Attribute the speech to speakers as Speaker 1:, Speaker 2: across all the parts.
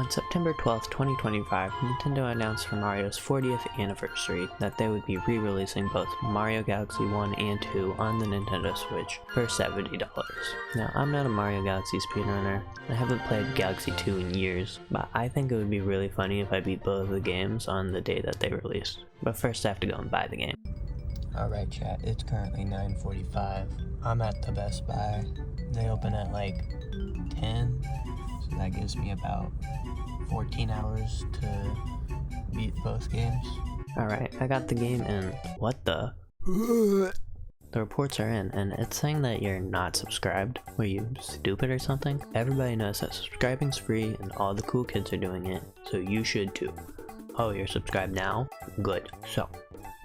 Speaker 1: On September 12th, 2025, Nintendo announced for Mario's 40th anniversary that they would be re-releasing both Mario Galaxy 1 and 2 on the Nintendo Switch for $70. Now, I'm not a Mario Galaxy speedrunner. I haven't played Galaxy 2 in years, but I think it would be really funny if I beat both of the games on the day that they released. But first I have to go and buy the game. Alright chat, it's currently 9:45. I'm at the Best Buy. They open at like 10, so that gives me about 14 hours to beat both games. Alright, I got the game and what the? The reports are in and it's saying that you're not subscribed. Were you stupid or something? Everybody knows that subscribing's free and all the cool kids are doing it, so you should too. Oh, you're subscribed now? Good. So,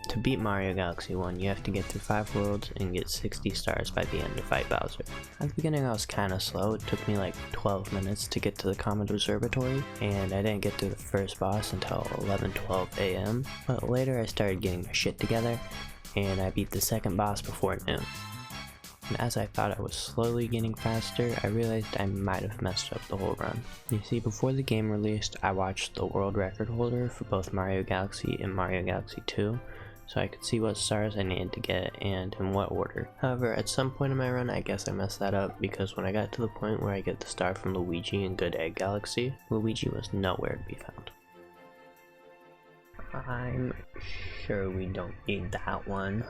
Speaker 1: to beat Mario Galaxy 1, you have to get through 5 worlds and get 60 stars by the end to fight Bowser. At the beginning I was kinda slow. It took me like 12 minutes to get to the Comet Observatory, and I didn't get through the first boss until 11:12 AM, but later I started getting my shit together, and I beat the second boss before noon. And as I thought I was slowly getting faster, I realized I might have messed up the whole run. You see, before the game released, I watched the world record holder for both Mario Galaxy and Mario Galaxy 2, so I could see what stars I needed to get and in what order. However, at some point in my run, I guess I messed that up because when I got to the point where I get the star from Luigi in Good Egg Galaxy, Luigi was nowhere to be found. I'm sure we don't need that one.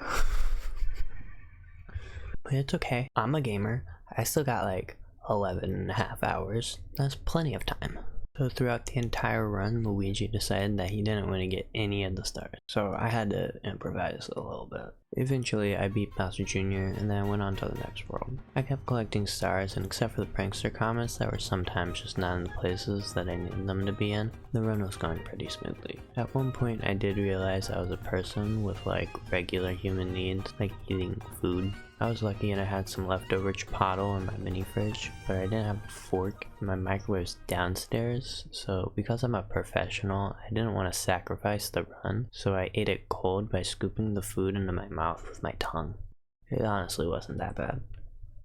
Speaker 1: But it's okay. I'm a gamer. I still got like 11.5 hours. That's plenty of time. So throughout the entire run, Luigi decided that he didn't want to get any of the stars. So I had to improvise a little bit. Eventually, I beat Bowser Jr. and then I went on to the next world. I kept collecting stars, and except for the prankster comments that were sometimes just not in the places that I needed them to be in, the run was going pretty smoothly. At one point, I did realize I was a person with like regular human needs, like eating food. I was lucky and I had some leftover chipotle in my mini fridge, but I didn't have a fork and my microwave's downstairs, so because I'm a professional, I didn't want to sacrifice the run, so I ate it cold by scooping the food into my mouth with my tongue. It honestly wasn't that bad.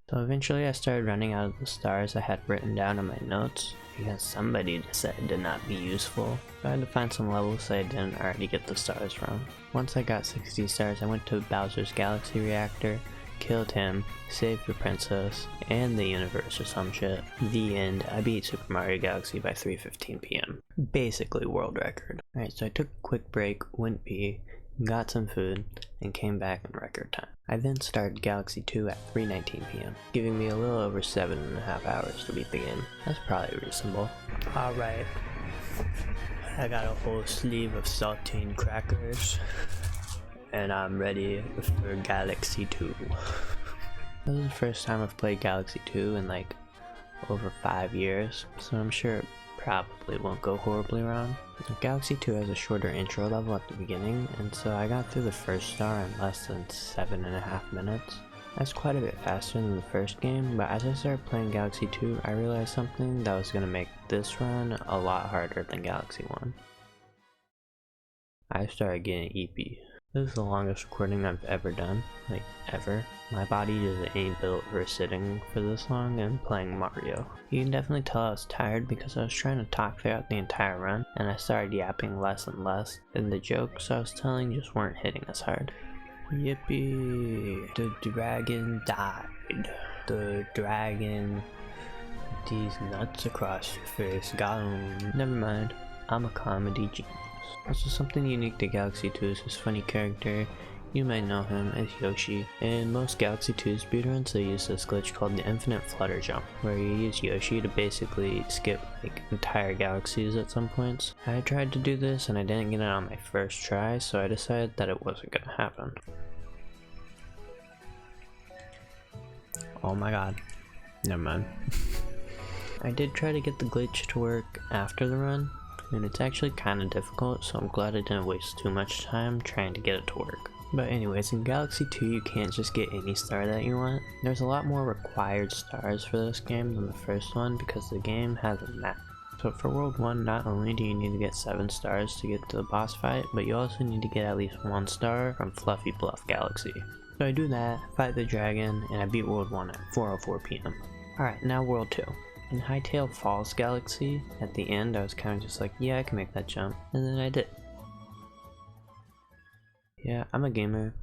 Speaker 1: So eventually I started running out of the stars I had written down in my notes, because somebody decided to not be useful. So I had to find some levels that I didn't already get the stars from. Once I got 60 stars, I went to Bowser's Galaxy Reactor, killed him, saved the princess, and the universe or some shit. The end. I beat Super Mario Galaxy by 3:15 PM. Basically world record. Alright, so I took a quick break, went pee, got some food, and came back in record time. I then started Galaxy 2 at 3:19 PM, giving me a little over 7.5 hours to beat the game. That's probably reasonable. Alright, I got a whole sleeve of saltine crackers, and I'm ready for Galaxy 2. This is the first time I've played Galaxy 2 in like over 5 years, so I'm sure it probably won't go horribly wrong. Galaxy 2 has a shorter intro level at the beginning, and so I got through the first star in less than 7.5 minutes. That's quite a bit faster than the first game, but as I started playing Galaxy 2, I realized something that was going to make this run a lot harder than Galaxy 1. I started getting eepy. This is the longest recording I've ever done, like ever. My body just ain't built for sitting for this long and playing Mario. You can definitely tell I was tired because I was trying to talk throughout the entire run, and I started yapping less and less, and the jokes I was telling just weren't hitting as hard. Yippee! The dragon died. The dragon... These nuts across your face got him. Never mind, I'm a comedy genius. Also, something unique to Galaxy 2 is his funny character. You might know him as Yoshi. In most Galaxy 2 speedruns, they use this glitch called the infinite flutter jump, where you use Yoshi to basically skip like entire galaxies at some points. I tried to do this and I didn't get it on my first try, so I decided that it wasn't gonna happen. Oh my god. Never mind. I did try to get the glitch to work after the run, and it's actually kind of difficult, so I'm glad I didn't waste too much time trying to get it to work. But anyways, in Galaxy 2 you can't just get any star that you want. There's a lot more required stars for this game than the first one because the game has a map. So for World 1, not only do you need to get 7 stars to get to the boss fight, but you also need to get at least 1 star from Fluffy Bluff Galaxy. So I do that, fight the dragon, and I beat World 1 at 4:04 PM. Alright, now World 2. In Hightail Falls Galaxy, at the end I was kind of just like, yeah, I can make that jump, and then I did. Yeah, I'm a gamer.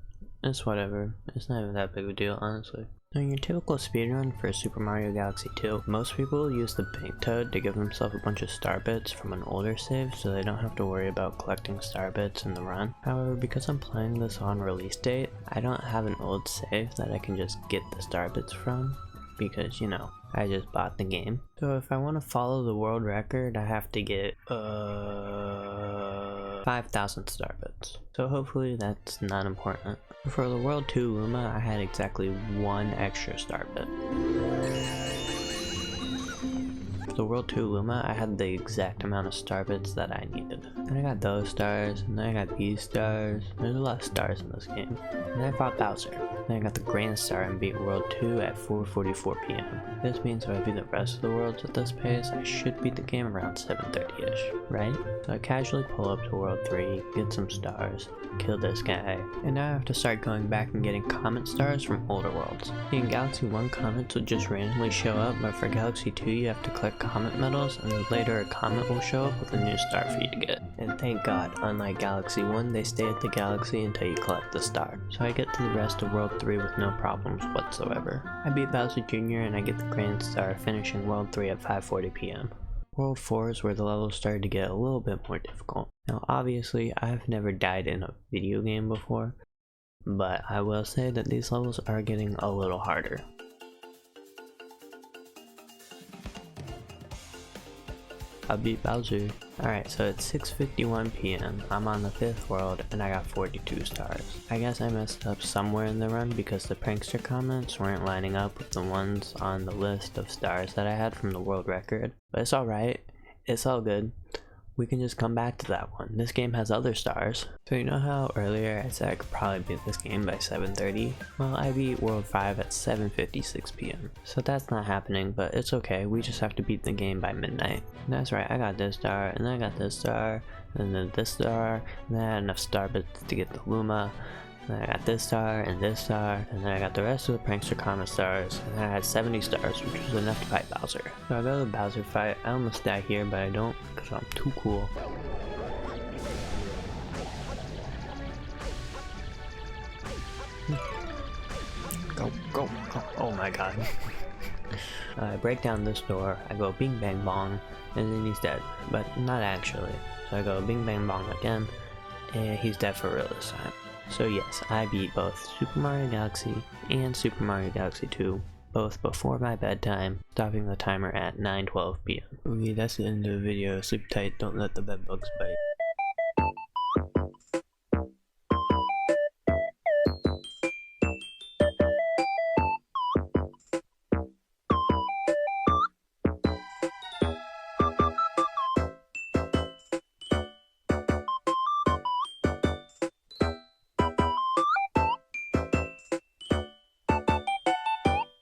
Speaker 1: It's whatever. It's not even that big of a deal, honestly. Now, your typical speedrun for Super Mario Galaxy 2, most people use the Pink Toad to give themselves a bunch of star bits from an older save so they don't have to worry about collecting star bits in the run. However, because I'm playing this on release date, I don't have an old save that I can just get the star bits from because, you know, I just bought the game. So if I want to follow the world record, I have to get 5,000 star bits. So hopefully that's not important. For the World 2 Luma, I had exactly 1 extra star bit. For the World 2 Luma, I had the exact amount of star bits that I needed. And I got those stars, and then I got these stars. There's a lot of stars in this game. And then I fought Bowser. Then I got the Grand Star and beat World 2 at 4:44 PM. This means if I beat the rest of the worlds at this pace, I should beat the game around 7:30ish, right? So I casually pull up to World 3, get some stars, kill this guy, and now I have to start going back and getting comet stars from older worlds. In Galaxy 1, comets will just randomly show up, but for Galaxy 2 you have to collect comet medals, and then later a comet will show up with a new star for you to get. And thank God, unlike Galaxy 1, they stay at the galaxy until you collect the star. So I get to the rest of World 3 with no problems whatsoever. I beat Bowser Jr. and I get the Grand Star, finishing World 3 at 5:40 PM. World 4 is where the levels started to get a little bit more difficult. Now obviously, I've never died in a video game before, but I will say that these levels are getting a little harder. I beat Bowser. Alright, so it's 6:51 PM, I'm on the 5th world, and I got 42 stars. I guess I messed up somewhere in the run because the prankster comments weren't lining up with the ones on the list of stars that I had from the world record. But it's alright, it's all good. We can just come back to that one. This game has other stars. So you know how earlier I said I could probably beat this game by 7:30? Well, I beat World 5 at 7:56 PM. So that's not happening, but it's okay. We just have to beat the game by midnight. And that's right, I got this star, and then I got this star, and then this star, and then I had enough star bits to get the Luma. And then I got this star, and then I got the rest of the prankster comet stars, and then I had 70 stars, which was enough to fight Bowser. So I go to the Bowser fight. I almost die here, but I don't, because I'm too cool. Go, go, go. Oh my god. I break down this door, I go bing bang bong, and then he's dead. But not actually. So I go bing bang bong again, and he's dead for real this time. So yes, I beat both Super Mario Galaxy and Super Mario Galaxy 2, both before my bedtime, stopping the timer at 9:12 PM. Okay, that's the end of the video. Sleep tight, don't let the bed bugs bite.